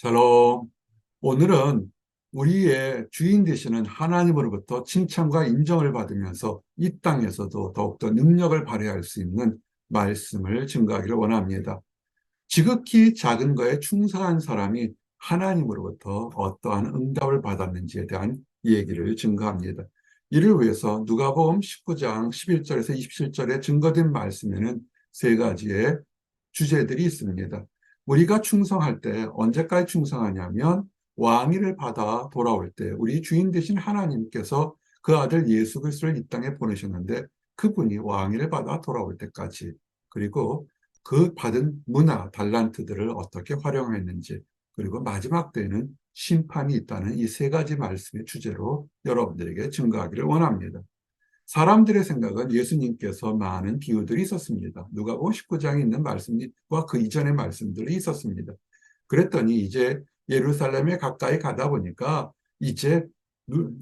샬롬. 오늘은 우리의 주인 되시는 하나님으로부터 칭찬과 인정을 받으면서 이 땅에서도 더욱더 능력을 발휘할 수 있는 말씀을 증거하기를 원합니다. 지극히 작은 거에 충성한 사람이 하나님으로부터 어떠한 응답을 받았는지에 대한 얘기를 증거합니다. 이를 위해서 누가복음 19장 11절에서 27절에 증거된 말씀에는 세 가지의 주제들이 있습니다. 우리가 충성할 때 언제까지 충성하냐면 왕위를 받아 돌아올 때 우리 주인 되신 하나님께서 그 아들 예수 그리스도를 이 땅에 보내셨는데 그분이 왕위를 받아 돌아올 때까지, 그리고 그 받은 문화, 달란트들을 어떻게 활용했는지, 그리고 마지막 때에는 심판이 있다는 이 세 가지 말씀의 주제로 여러분들에게 증거하기를 원합니다. 사람들의 생각은 예수님께서 많은 비유들이 있었습니다. 누가복음 19장에 있는 말씀과 그 이전의 말씀들이 있었습니다. 그랬더니 이제 예루살렘에 가까이 가다 보니까 이제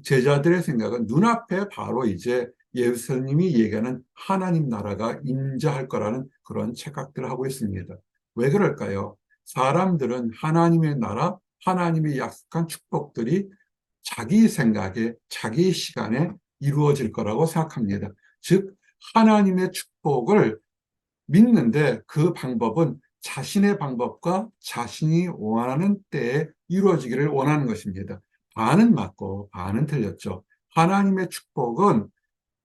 제자들의 생각은 눈앞에 바로 이제 예수님이 얘기하는 하나님 나라가 임재할 거라는 그런 착각들을 하고 있습니다. 왜 그럴까요? 사람들은 하나님의 나라, 하나님의 약속한 축복들이 자기 생각에, 자기 시간에 이루어질 거라고 생각합니다. 즉, 하나님의 축복을 믿는데 그 방법은 자신의 방법과 자신이 원하는 때에 이루어지기를 원하는 것입니다. 반은 맞고 반은 틀렸죠. 하나님의 축복은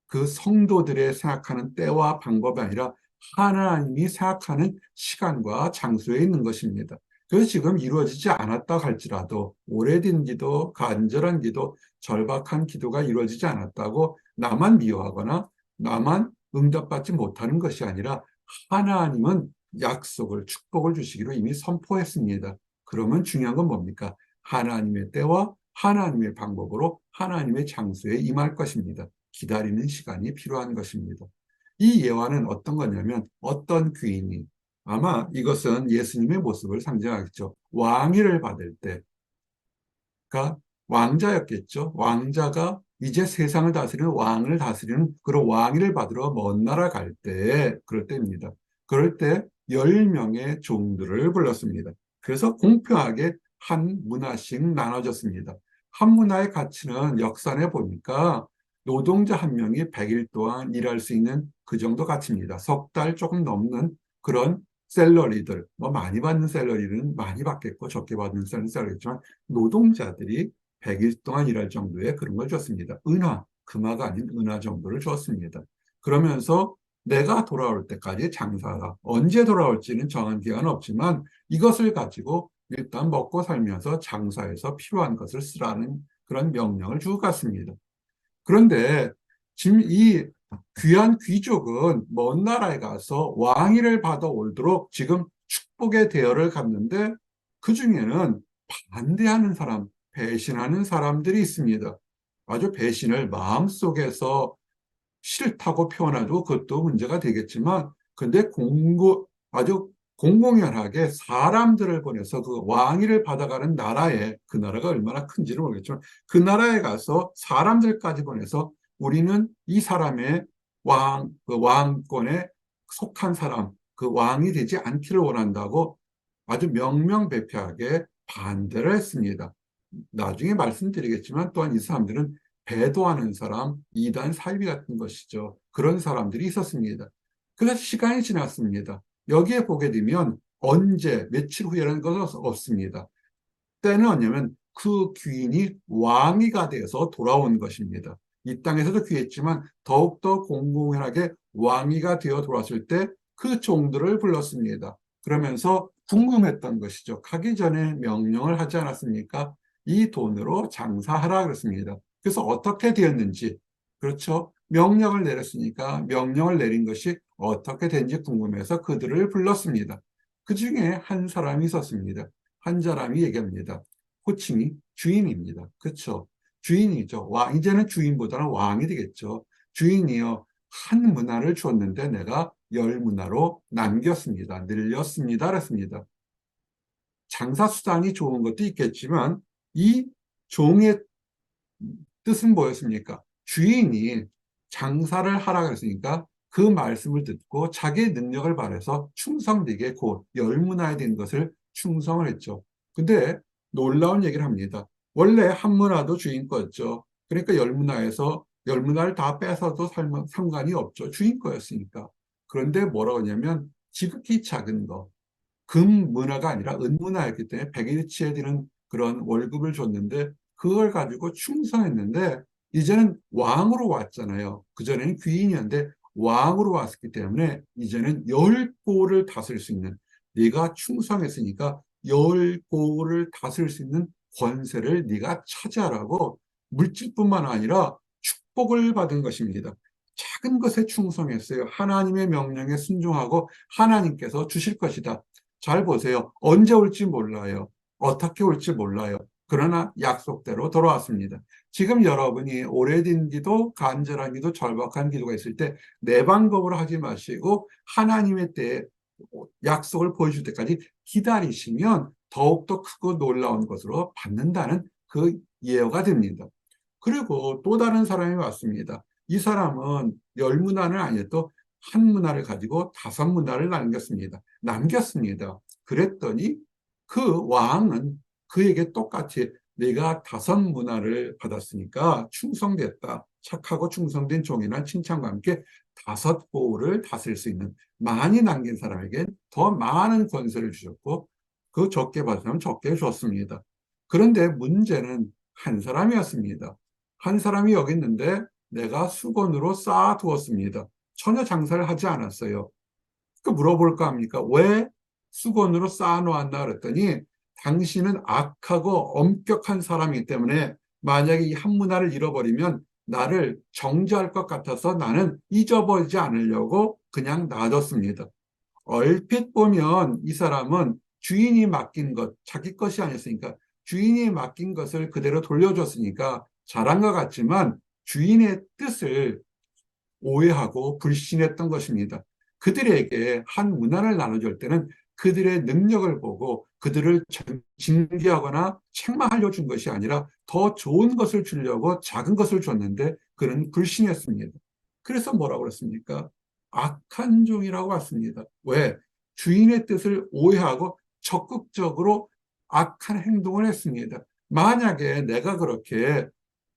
그 성도들의 생각하는 때와 방법이 아니라 하나님이 생각하는 시간과 장소에 있는 것입니다. 그래서 지금 이루어지지 않았다 할지라도 오래된 기도, 간절한 기도, 절박한 기도가 이루어지지 않았다고 나만 미워하거나 나만 응답받지 못하는 것이 아니라 하나님은 약속을, 축복을 주시기로 이미 선포했습니다. 그러면 중요한 건 뭡니까? 하나님의 때와 하나님의 방법으로 하나님의 장소에 임할 것입니다. 기다리는 시간이 필요한 것입니다. 이 예화는 어떤 거냐면 어떤 귀인이, 아마 이것은 예수님의 모습을 상징하겠죠. 왕위를 받을 때가 왕자였겠죠. 왕자가 이제 세상을 다스리는 왕을 다스리는 그런 왕위를 받으러 먼 나라 갈 때, 그럴 때입니다. 그럴 때 10명의 종들을 불렀습니다. 그래서 공평하게 한 문화씩 나눠졌습니다. 한 문화의 가치는 역산해 보니까 노동자 한 명이 100일 동안 일할 수 있는 그 정도 가치입니다. 석 달 조금 넘는 그런 샐러리들, 뭐 많이 받는 샐러리는 많이 받겠고 적게 받는 샐러리겠지만 노동자들이 100일 동안 일할 정도의 그런 걸 줬습니다. 은화, 금화가 아닌 은화 정도를 줬습니다. 그러면서 내가 돌아올 때까지 장사하라. 언제 돌아올지는 정한 기간은 없지만 이것을 가지고 일단 먹고 살면서 장사해서 필요한 것을 쓰라는 그런 명령을 주고 갔습니다. 그런데 지금 이 귀한 귀족은 먼 나라에 가서 왕위를 받아 올도록 지금 축복의 대열을 갔는데 그 중에는 반대하는 사람, 배신하는 사람들이 있습니다. 아주 배신을 마음속에서 싫다고 표현하고 그것도 문제가 되겠지만, 근데 아주 공공연하게 사람들을 보내서 그 왕위를 받아가는 나라에, 그 나라가 얼마나 큰지는 모르겠지만 그 나라에 가서 사람들까지 보내서 우리는 이 사람의 그 왕권에 속한 사람, 그 왕이 되지 않기를 원한다고 아주 명명백백하게 반대를 했습니다. 나중에 말씀드리겠지만 또한 이 사람들은 배도하는 사람, 이단 사이비 같은 것이죠. 그런 사람들이 있었습니다. 그래서 시간이 지났습니다. 여기에 보게 되면 언제, 며칠 후에라는 것은 없습니다. 때는 언제냐면 그 귀인이 왕위가 돼서 돌아온 것입니다. 이 땅에서도 귀했지만 더욱더 공공연하게 왕위가 되어 돌아왔을 때 그 종들을 불렀습니다. 그러면서 궁금했던 것이죠. 가기 전에 명령을 하지 않았습니까? 이 돈으로 장사하라 그랬습니다. 그래서 어떻게 되었는지, 그렇죠? 명령을 내렸으니까 명령을 내린 것이 어떻게 된지 궁금해서 그들을 불렀습니다. 그 중에 한 사람이 있었습니다. 한 사람이 얘기합니다. 호칭이 주인입니다. 그렇죠? 주인이죠. 이제는 주인보다는 왕이 되겠죠. 주인이요. 한 문화를 주었는데 내가 10문화로 남겼습니다. 늘렸습니다. 그랬습니다. 장사 수단이 좋은 것도 있겠지만 이 종의 뜻은 뭐였습니까? 주인이 장사를 하라 그랬으니까 그 말씀을 듣고 자기의 능력을 발휘해서 충성되게 곧 열문화에 된 것을 충성을 했죠. 근데 놀라운 얘기를 합니다. 원래 한 문화도 주인 거였죠. 그러니까 열 문화에서 열 문화를 다 뺏어도 상관이 없죠. 주인 거였으니까. 그런데 뭐라고 하냐면 지극히 작은 거, 금 문화가 아니라 은 문화였기 때문에 백일이 치해지는 그런 월급을 줬는데 그걸 가지고 충성했는데 이제는 왕으로 왔잖아요. 그전에는 귀인이었는데 왕으로 왔기 때문에 이제는 열 고를 다스릴 수 있는, 네가 충성했으니까 열 고를 다스릴 수 있는 권세를 네가 차지하라고, 물질뿐만 아니라 축복을 받은 것입니다. 작은 것에 충성했어요. 하나님의 명령에 순종하고 하나님께서 주실 것이다. 잘 보세요. 언제 올지 몰라요. 어떻게 올지 몰라요. 그러나 약속대로 돌아왔습니다. 지금 여러분이 오래된 기도, 간절한 기도, 절박한 기도가 있을 때 내 방법으로 하지 마시고 하나님의 때에 약속을 보여줄 때까지 기다리시면 더욱더 크고 놀라운 것으로 받는다는 그 예언가 됩니다. 그리고 또 다른 사람이 왔습니다. 이 사람은 열 문화는 아니어도 한 문화를 가지고 다섯 문화를 남겼습니다. 그랬더니 그 왕은 그에게 똑같이 내가 다섯 문화를 받았으니까 충성됐다. 착하고 충성된 종이나 칭찬과 함께 다섯 고을을 다스릴 수 있는, 많이 남긴 사람에게 더 많은 권세를 주셨고 그 적게 받은 사람 적게 줬습니다. 그런데 문제는 한 사람이었습니다. 한 사람이 여기 있는데 내가 수건으로 쌓아두었습니다. 전혀 장사를 하지 않았어요. 그 물어볼까 합니까? 왜 수건으로 쌓아놓았나 그랬더니 당신은 악하고 엄격한 사람이기 때문에 만약에 이 한 문화를 잃어버리면 나를 정죄할 것 같아서 나는 잊어버리지 않으려고 그냥 놔뒀습니다. 얼핏 보면 이 사람은 주인이 맡긴 것, 자기 것이 아니었으니까 주인이 맡긴 것을 그대로 돌려줬으니까 잘한 것 같지만 주인의 뜻을 오해하고 불신했던 것입니다. 그들에게 한 문화를 나눠줄 때는 그들의 능력을 보고 그들을 징계하거나 책망하려 준 것이 아니라 더 좋은 것을 주려고 작은 것을 줬는데 그는 불신했습니다. 그래서 뭐라고 그랬습니까? 악한 종이라고 했습니다. 왜? 주인의 뜻을 오해하고 적극적으로 악한 행동을 했습니다. 만약에 내가 그렇게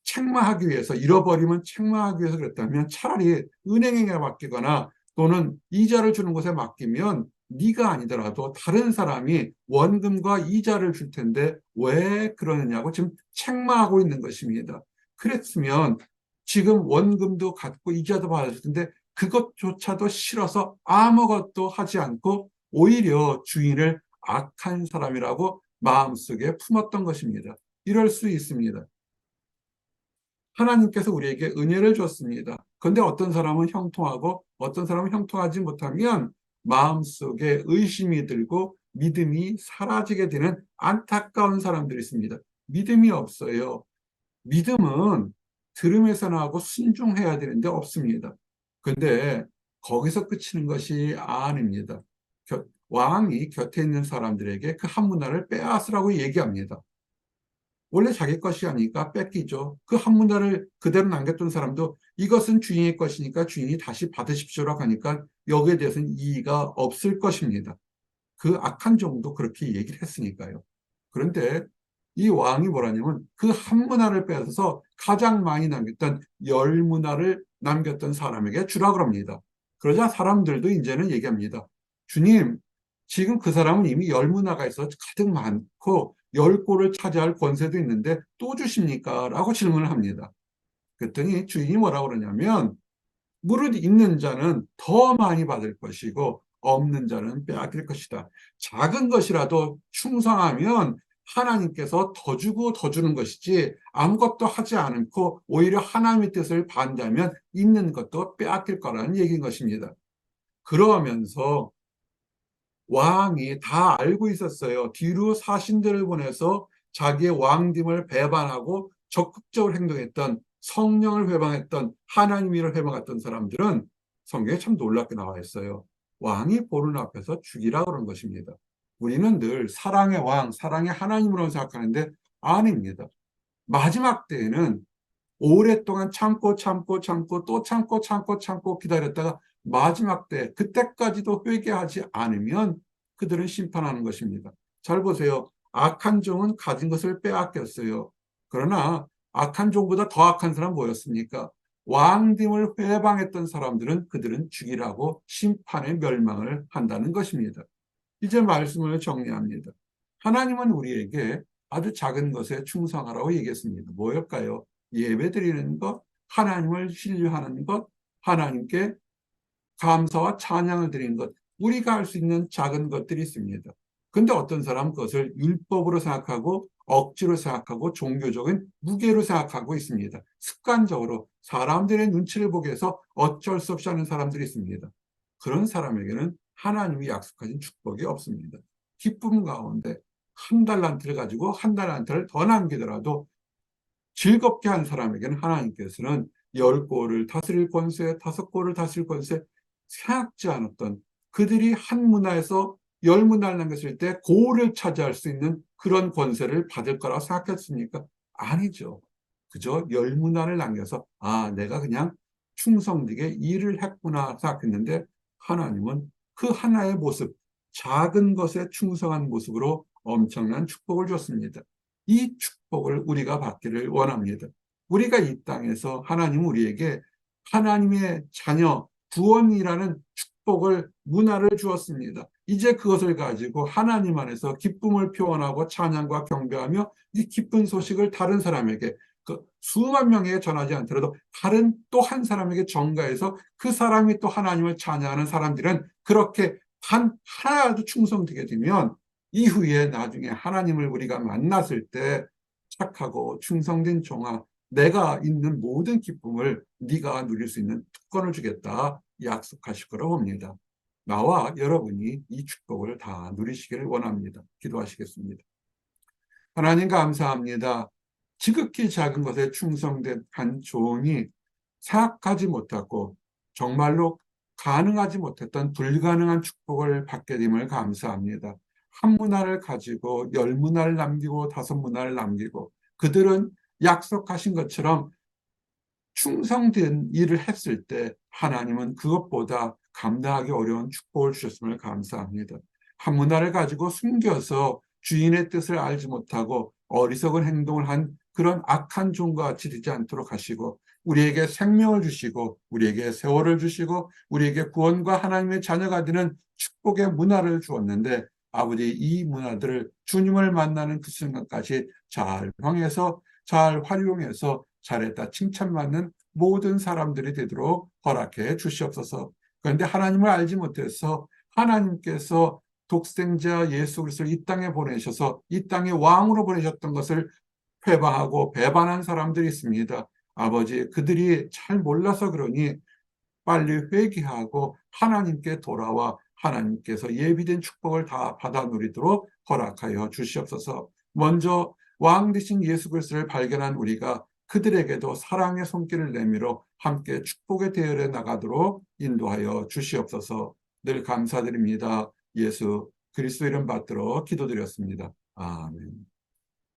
책망하기 위해서, 잃어버리면 책망하기 위해서 그랬다면 차라리 은행에 맡기거나 또는 이자를 주는 곳에 맡기면 네가 아니더라도 다른 사람이 원금과 이자를 줄 텐데 왜 그러느냐고 지금 책망하고 있는 것입니다. 그랬으면 지금 원금도 갖고 이자도 받았을 텐데 그것조차도 싫어서 아무것도 하지 않고 오히려 주인을 악한 사람이라고 마음속에 품었던 것입니다. 이럴 수 있습니다. 하나님께서 우리에게 은혜를 줬습니다. 그런데 어떤 사람은 형통하고 어떤 사람은 형통하지 못하면 마음속에 의심이 들고 믿음이 사라지게 되는 안타까운 사람들이 있습니다. 믿음이 없어요. 믿음은 들음에서 나고 순종해야 되는데 없습니다. 근데 거기서 그치는 것이 아닙니다. 왕이 곁에 있는 사람들에게 그 한 문화를 빼앗으라고 얘기합니다. 원래 자기 것이 아니니까 뺏기죠. 그 한 문화를 그대로 남겼던 사람도 이것은 주인의 것이니까 주인이 다시 받으십시오라고 하니까 여기에 대해서는 이의가 없을 것입니다. 그 악한 종도 그렇게 얘기를 했으니까요. 그런데 이 왕이 뭐라냐면 그 한 문화를 빼앗아서 가장 많이 남겼던 열 문화를 남겼던 사람에게 주라 그럽니다. 그러자 사람들도 이제는 얘기합니다. 주님, 지금 그 사람은 이미 열 문화가 있어 가득 많고 열 골을 차지할 권세도 있는데 또 주십니까? 라고 질문을 합니다. 그랬더니 주인이 뭐라고 그러냐면 무릇 있는 자는 더 많이 받을 것이고 없는 자는 빼앗길 것이다. 작은 것이라도 충성하면 하나님께서 더 주고 더 주는 것이지 아무것도 하지 않고 오히려 하나님의 뜻을 반대하면 있는 것도 빼앗길 거라는 얘기인 것입니다. 그러면서 왕이 다 알고 있었어요. 뒤로 사신들을 보내서 자기의 왕됨을 배반하고 적극적으로 행동했던, 성령을 회방했던, 하나님 일을 회방했던 사람들은 성경에 참 놀랍게 나와 있어요. 왕이 보는 앞에서 죽이라 그런 것입니다. 우리는 늘 사랑의 왕, 사랑의 하나님으로 생각하는데 아닙니다. 마지막 때에는 오랫동안 참고 또 참고 기다렸다가 마지막 때 그때까지도 회개하지 않으면 그들은 심판하는 것입니다. 잘 보세요. 악한 종은 가진 것을 빼앗겼어요. 그러나 악한 종보다 더 악한 사람 뭐였습니까? 왕됨을 회방했던 사람들은 그들은 죽이라고 심판의 멸망을 한다는 것입니다. 이제 말씀을 정리합니다. 하나님은 우리에게 아주 작은 것에 충성하라고 얘기했습니다. 뭐였까요? 예배 드리는 것, 하나님을 신뢰하는 것, 하나님께 감사와 찬양을 드리는 것, 우리가 할 수 있는 작은 것들이 있습니다. 근데 어떤 사람은 그것을 율법으로 생각하고 억지로 생각하고 종교적인 무게로 생각하고 있습니다. 습관적으로 사람들의 눈치를 보기 위해서 어쩔 수 없이 하는 사람들이 있습니다. 그런 사람에게는 하나님이 약속하신 축복이 없습니다. 기쁨 가운데 한 달란트를 가지고 한 달란트를 더 남기더라도 즐겁게 한 사람에게는 하나님께서는 10골을 다스릴 권세, 5골을 다스릴 권세, 생각지 않았던, 그들이 한 문화에서 10문화를 남겼을 때 고를 차지할 수 있는 그런 권세를 받을 거라고 생각했습니까? 아니죠. 그저 10문화를 남겨서 내가 그냥 충성되게 일을 했구나 생각했는데, 하나님은 그 하나의 모습, 작은 것에 충성한 모습으로 엄청난 축복을 줬습니다. 이 축복을 우리가 받기를 원합니다. 우리가 이 땅에서 하나님은 우리에게 하나님의 자녀, 구원이라는 축복을, 문화를 주었습니다. 이제 그것을 가지고 하나님 안에서 기쁨을 표현하고 찬양과 경배하며 이 기쁜 소식을 다른 사람에게, 그 수만 명에게 전하지 않더라도 다른 또 한 사람에게 전가해서 그 사람이 또 하나님을 찬양하는 사람들은 그렇게 단 하나라도 충성되게 되면 이후에 나중에 하나님을 우리가 만났을 때 착하고 충성된 종아, 내가 있는 모든 기쁨을 네가 누릴 수 있는 특권을 주겠다 약속하실 거라고 봅니다. 나와 여러분이 이 축복을 다 누리시기를 원합니다. 기도하시겠습니다. 하나님 감사합니다. 지극히 작은 것에 충성된 한 종이 생각하지 못하고 정말로 가능하지 못했던 불가능한 축복을 받게 됨을 감사합니다. 한 문화를 가지고 10문화를 남기고 5문화를 남기고 그들은 약속하신 것처럼 충성된 일을 했을 때 하나님은 그것보다 감당하기 어려운 축복을 주셨음을 감사합니다. 한 문화를 가지고 숨겨서 주인의 뜻을 알지 못하고 어리석은 행동을 한 그런 악한 종과 같이 되지 않도록 하시고, 우리에게 생명을 주시고 우리에게 세월을 주시고 우리에게 구원과 하나님의 자녀가 되는 축복의 문화를 주었는데, 아버지 이 문화들을 주님을 만나는 그 순간까지 잘 활용해서 잘했다 칭찬받는 모든 사람들이 되도록 허락해 주시옵소서. 그런데 하나님을 알지 못해서 하나님께서 독생자 예수 그리스도를 이 땅에 보내셔서 이 땅의 왕으로 보내셨던 것을 회방하고 배반한 사람들이 있습니다. 아버지, 그들이 잘 몰라서 그러니 빨리 회개하고 하나님께 돌아와 하나님께서 예비된 축복을 다 받아 누리도록 허락하여 주시옵소서. 먼저 왕 되신 예수 그리스도를 발견한 우리가 그들에게도 사랑의 손길을 내밀어 함께 축복의 대열에 나가도록 인도하여 주시옵소서. 늘 감사드립니다. 예수 그리스도 이름 받들어 기도드렸습니다. 아멘.